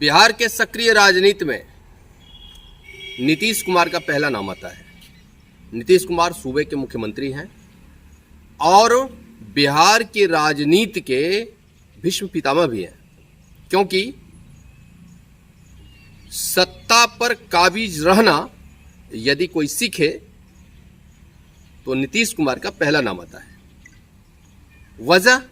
बिहार के सक्रिय राजनीति में नीतीश कुमार का पहला नाम आता है। नीतीश कुमार सूबे के मुख्यमंत्री हैं और बिहार की राजनीति के भीष्म पितामह भी हैं, क्योंकि सत्ता पर काबिज रहना यदि कोई सीखे तो नीतीश कुमार का पहला नाम आता है। वजह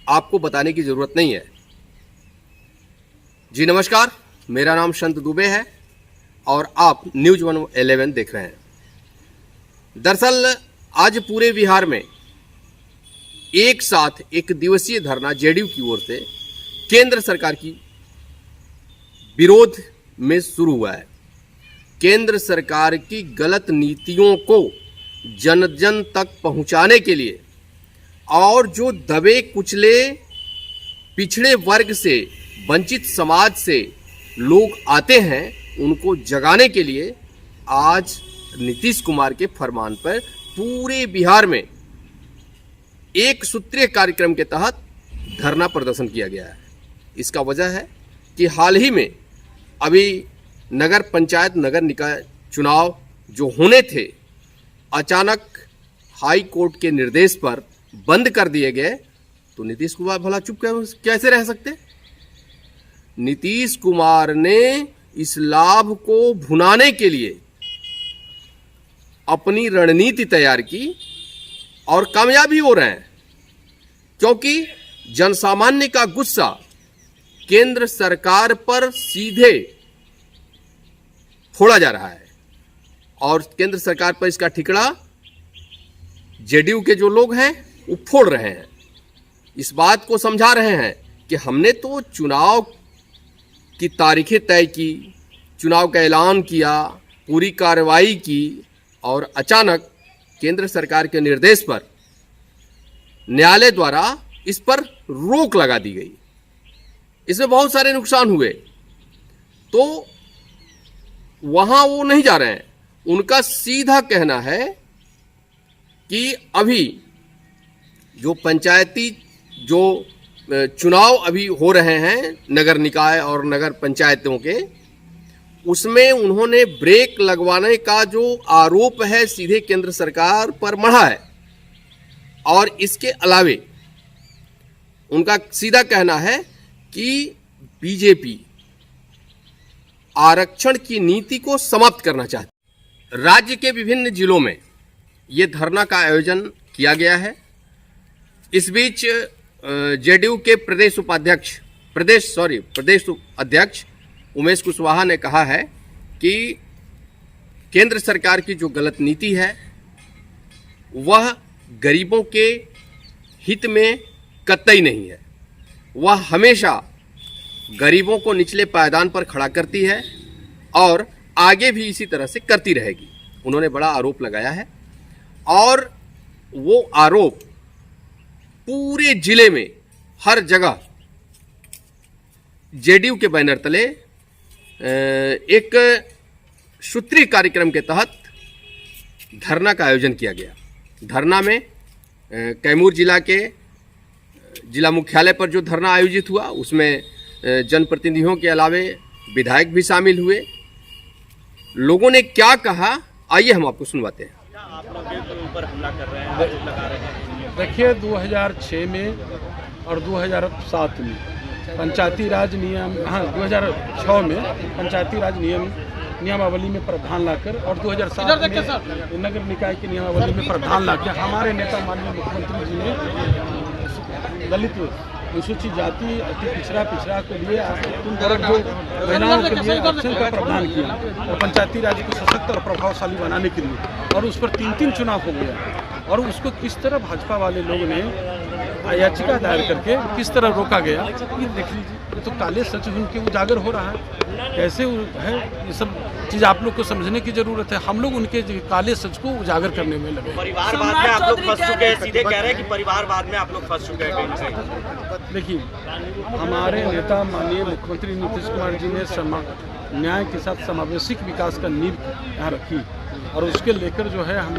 आपको बताने की जरूरत नहीं है। जी नमस्कार, मेरा नाम संत दुबे है और आप न्यूज 111 देख रहे हैं। दरअसल आज पूरे बिहार में एक साथ एक दिवसीय धरना जेडीयू की ओर से केंद्र सरकार की विरोध में शुरू हुआ है। केंद्र सरकार की गलत नीतियों को जन जन तक पहुंचाने के लिए और जो दबे कुचले पिछड़े वर्ग से वंचित समाज से लोग आते हैं उनको जगाने के लिए आज नीतीश कुमार के फरमान पर पूरे बिहार में एक सूत्रीय कार्यक्रम के तहत धरना प्रदर्शन किया गया है। इसका वजह है कि हाल ही में अभी नगर पंचायत नगर निकाय चुनाव जो होने थे अचानक हाई कोर्ट के निर्देश पर बंद कर दिए गए, तो नीतीश कुमार भला चुप कैसे रह सकते? नीतीश कुमार ने इस लाभ को भुनाने के लिए अपनी रणनीति तैयार की और कामयाब भी हो रहे हैं, क्योंकि जनसामान्य का गुस्सा केंद्र सरकार पर सीधे फोड़ा जा रहा है और केंद्र सरकार पर इसका ठिकरा जेडीयू के जो लोग हैं वो फोड़ रहे हैं। इस बात को समझा रहे हैं कि हमने तो चुनाव की तारीखें तय की, चुनाव का ऐलान किया, पूरी कार्रवाई की और अचानक केंद्र सरकार के निर्देश पर न्यायालय द्वारा इस पर रोक लगा दी गई। इसमें बहुत सारे नुकसान हुए, तो वहां वो नहीं जा रहे हैं। उनका सीधा कहना है कि अभी जो पंचायती जो चुनाव अभी हो रहे हैं नगर निकाय और नगर पंचायतों के, उसमें उन्होंने ब्रेक लगवाने का जो आरोप है सीधे केंद्र सरकार पर मढ़ा है। और इसके अलावे उनका सीधा कहना है कि बीजेपी आरक्षण की नीति को समाप्त करना चाहती है। राज्य के विभिन्न जिलों में ये धरना का आयोजन किया गया है। इस बीच जेडीयू के प्रदेश अध्यक्ष उमेश कुशवाहा ने कहा है कि केंद्र सरकार की जो गलत नीति है वह गरीबों के हित में कतई नहीं है। वह हमेशा गरीबों को निचले पायदान पर खड़ा करती है और आगे भी इसी तरह से करती रहेगी। उन्होंने बड़ा आरोप लगाया है और वो आरोप पूरे जिले में हर जगह जेडीयू के बैनर तले एक सूत्रीय कार्यक्रम के तहत धरना का आयोजन किया गया। धरना में कैमूर जिला के जिला मुख्यालय पर जो धरना आयोजित हुआ उसमें जनप्रतिनिधियों के अलावे विधायक भी शामिल हुए। लोगों ने क्या कहा आइए हम आपको सुनवाते हैं। आप लोग के ऊपर हमला कर रहे हैं, आरोप लगा रहे हैं। देखिए 2006 में और 2007 में पंचायती राज नियम 2006 में पंचायती राज नियमावली में प्रावधान लाकर और 2007 में नगर निकाय की नियमावली में प्रावधान लाकर हमारे नेता माननीय मुख्यमंत्री जी ने दलित अनुसूचित जाति अति पिछड़ा के लिए जो महिलाओं के लिए आरक्षण का प्रावधान किया और पंचायती राज को सशक्त और प्रभावशाली बनाने के लिए, और उस पर 3 चुनाव हो गया और उसको किस तरह भाजपा वाले लोगों ने याचिका दायर करके किस तरह रोका गया, ये देख लीजिए। तो काले सच उनके उजागर हो रहा है। कैसे है ये सब चीज़ आप लोग को समझने की जरूरत है। हम लोग उनके काले सच को उजागर करने में लगे। परिवारवाद में आप लोग फंस चुके हैं, सीधे कह रहे हैं कि परिवारवाद में आप लोग फंस चुके हैं कहीं से। देखिए हमारे नेता माननीय मुख्यमंत्री नीतीश कुमार जी ने न्याय के साथ समावेशिक विकास का नींव यहाँ रखी और उसके लेकर जो है हम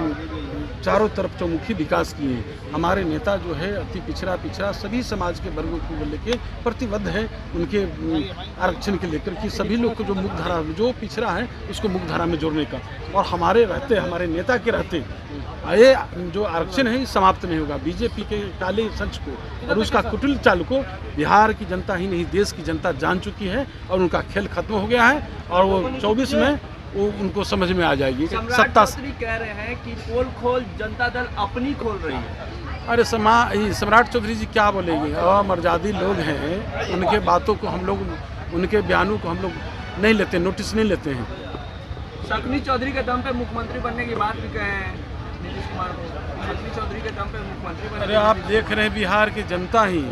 चारों तरफ चौमुखी विकास किए। हमारे नेता जो है अति पिछड़ा सभी समाज के वर्गों को लेके प्रतिबद्ध है उनके आरक्षण के लेकर कि सभी लोग को जो मुख्यधारा जो पिछड़ा है उसको मुख्यधारा में जोड़ने का। और हमारे नेता के रहते ये जो आरक्षण है समाप्त नहीं होगा। बीजेपी के काले संच को और उसका कुटिल चाल को बिहार की जनता ही नहीं देश की जनता जान चुकी है और उनका खेल खत्म हो गया है और वो 24 में वो उनको समझ में आ जाएगी। सत्ता कह रहे हैं कि पोल खोल जनता दल अपनी खोल रही है। अरे सम्राट चौधरी जी क्या बोलेंगे? अमर्यादी लोग हैं, उनके बातों को हम लोग उनके बयानों को हम लोग नहीं लेते, नोटिस नहीं लेते हैं। शकुनी चौधरी के दम पे मुख्यमंत्री बनने की बात भी कहे हैं नीतीश कुमार को। शकुनी चौधरी के दम पे मुख्यमंत्री बनने। अरे आप देख रहे हैं बिहार की जनता ही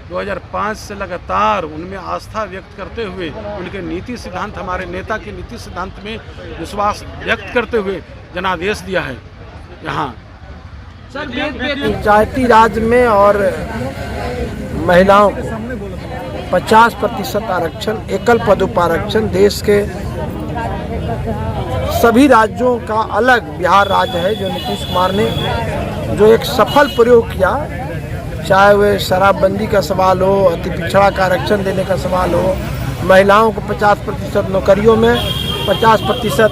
2005 से लगातार उनमें आस्था व्यक्त करते हुए उनके नीति सिद्धांत हमारे नेता के नीति सिद्धांत में विश्वास व्यक्त करते हुए जनादेश दिया है। यहाँ पंचायती राज में और महिलाओं को 50% आरक्षण, एकल पदोपारक्षण देश के सभी राज्यों का अलग बिहार राज्य है जो नीतीश कुमार ने जो एक सफल प्रयोग किया, चाहे वह शराबबंदी का सवाल हो, अति पिछड़ा का आरक्षण देने का सवाल हो, महिलाओं को 50% नौकरियों में, 50%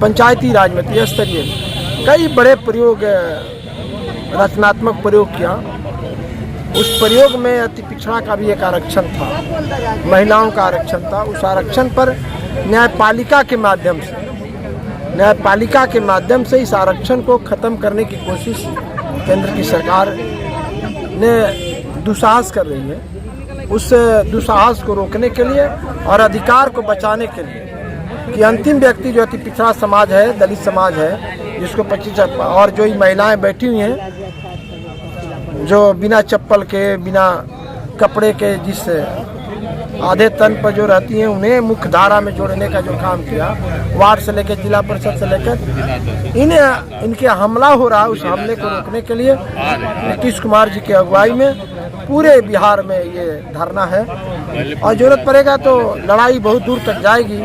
पंचायती राज में त्रिस्तरीय कई बड़े प्रयोग रचनात्मक प्रयोग किया। उस प्रयोग में अति पिछड़ा का भी एक आरक्षण था, महिलाओं का आरक्षण था। उस आरक्षण पर न्यायपालिका के माध्यम से इस आरक्षण को ख़त्म करने की कोशिश केंद्र की सरकार ने दुस्साहस कर रही है। उस दुस्साहस को रोकने के लिए और अधिकार को बचाने के लिए कि अंतिम व्यक्ति जो अति पिछड़ा समाज है, दलित समाज है, जिसको 25 और जो महिलाएं बैठी हुई हैं जो बिना चप्पल के बिना कपड़े के जिस आधे तन पर जो रहती हैं उन्हें मुख्य धारा में जोड़ने का जो काम किया, वार्ड से लेकर जिला परिषद से लेकर इनके हमला हो रहा है, उस हमले को रोकने के लिए नीतीश कुमार जी की अगुवाई में पूरे बिहार में ये धरना है और जरूरत पड़ेगा तो लड़ाई बहुत दूर तक जाएगी।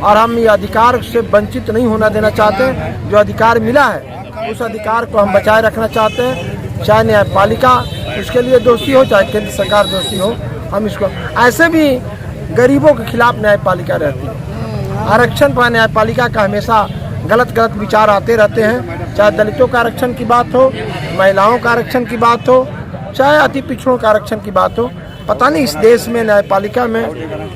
और हम ये अधिकार से वंचित नहीं होना देना चाहते। जो अधिकार मिला है उस अधिकार को हम बचाए रखना चाहते हैं, चाहे न्यायपालिका उसके लिए दोषी हो, चाहे केंद्र सरकार दोषी हो। हम इसको ऐसे भी गरीबों के खिलाफ न्यायपालिका रहती है। आरक्षण पर न्यायपालिका का हमेशा गलत विचार आते रहते हैं, चाहे दलितों का आरक्षण की बात हो, महिलाओं का आरक्षण की बात हो, चाहे अति पिछड़ों का आरक्षण की बात हो। पता नहीं इस देश में न्यायपालिका में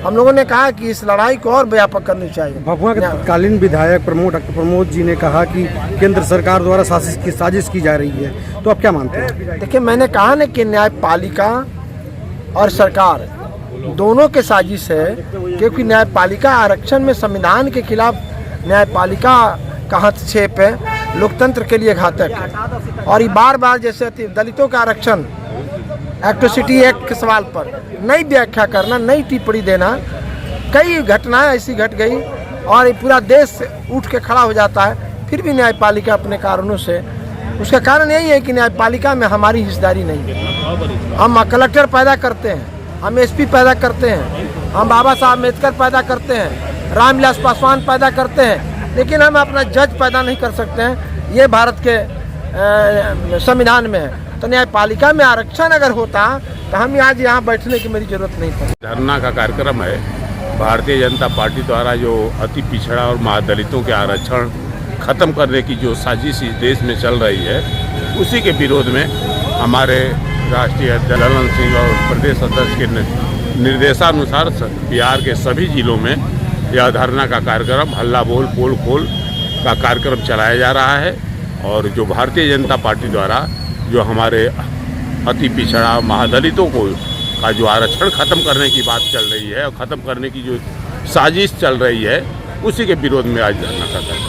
हम लोगों ने कहा कि इस लड़ाई को और व्यापक करनी चाहिए। भभुआ के तत्कालीन विधायक डॉक्टर प्रमोद जी ने कहा कि केंद्र सरकार द्वारा साजिश की जा रही है, तो आप क्या मानते हैं? देखिए, मैंने कहा ना कि न्यायपालिका और सरकार दोनों के साजिश है, क्योंकि न्यायपालिका आरक्षण में संविधान के खिलाफ न्यायपालिका का हस्तक्षेप है, लोकतंत्र के लिए घातक है। और ये बार जैसे दलितों का आरक्षण एट्रोसिटी एक्ट के सवाल पर नई व्याख्या करना, नई टिप्पणी देना, कई घटनाएं ऐसी घट गई और पूरा देश उठ के खड़ा हो जाता है, फिर भी न्यायपालिका अपने कारणों से। उसका कारण यही है कि न्यायपालिका में हमारी हिस्सेदारी नहीं है। हम कलेक्टर पैदा करते हैं, हम एसपी पैदा करते हैं, हम बाबा साहब अम्बेडकर पैदा करते हैं, रामविलास पासवान पैदा करते हैं, लेकिन हम अपना जज पैदा नहीं कर सकते हैं। ये भारत के संविधान में है। तो न्यायपालिका में आरक्षण अगर होता तो हम आज यहाँ बैठने की मेरी जरूरत नहीं पड़ती। धरना का कार्यक्रम है भारतीय जनता पार्टी द्वारा जो अति पिछड़ा और महादलितों के आरक्षण खत्म करने की जो साजिश इस देश में चल रही है, उसी के विरोध में हमारे राष्ट्रीय अध्यक्ष ललन सिंह और प्रदेश अध्यक्ष के निर्देशानुसार बिहार के सभी जिलों में यह धरना का कार्यक्रम हल्ला बोल पोल खोल का कार्यक्रम चलाया जा रहा है। और जो भारतीय जनता पार्टी द्वारा जो हमारे अति पिछड़ा महादलितों को का जो आरक्षण खत्म करने की बात चल रही है और ख़त्म करने की जो साजिश चल रही है, उसी के विरोध में आज धरना करता है।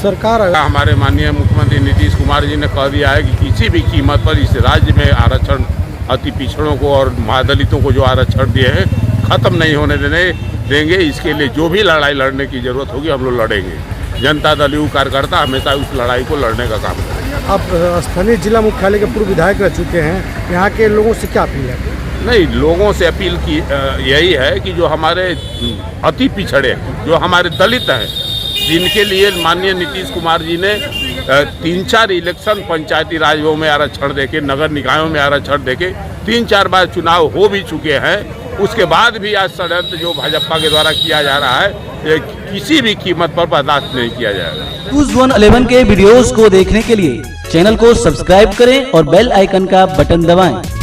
सरकार हमारे माननीय मुख्यमंत्री नीतीश कुमार जी ने कह दिया है कि किसी भी कीमत पर इस राज्य में आरक्षण अति पिछड़ों को और महादलितों को जो आरक्षण दिए हैं ख़त्म नहीं होने देंगे। इसके लिए जो भी लड़ाई लड़ने की ज़रूरत होगी हम लोग लड़ेंगे। जनता दल यू कार्यकर्ता हमेशा उस लड़ाई को लड़ने का काम करेंगे। आप स्थानीय जिला मुख्यालय के पूर्व विधायक रह चुके हैं, यहाँ के लोगों से क्या अपील है? नहीं, लोगों से अपील की यही है कि जो हमारे अति पिछड़े, जो हमारे दलित हैं, जिनके लिए माननीय नीतीश कुमार जी ने 3-4 इलेक्शन पंचायती राजों में आरक्षण देके, नगर निकायों में आरक्षण देके 3-4 बार चुनाव हो भी चुके हैं। उसके बाद भी आज षड्यंत्र जो भाजपा के द्वारा किया जा रहा है, ये किसी भी कीमत पर बर्दाश्त नहीं किया जाएगा। न्यूज़ 111 के वीडियोस को देखने के लिए चैनल को सब्सक्राइब करें और बेल आइकन का बटन दबाएं।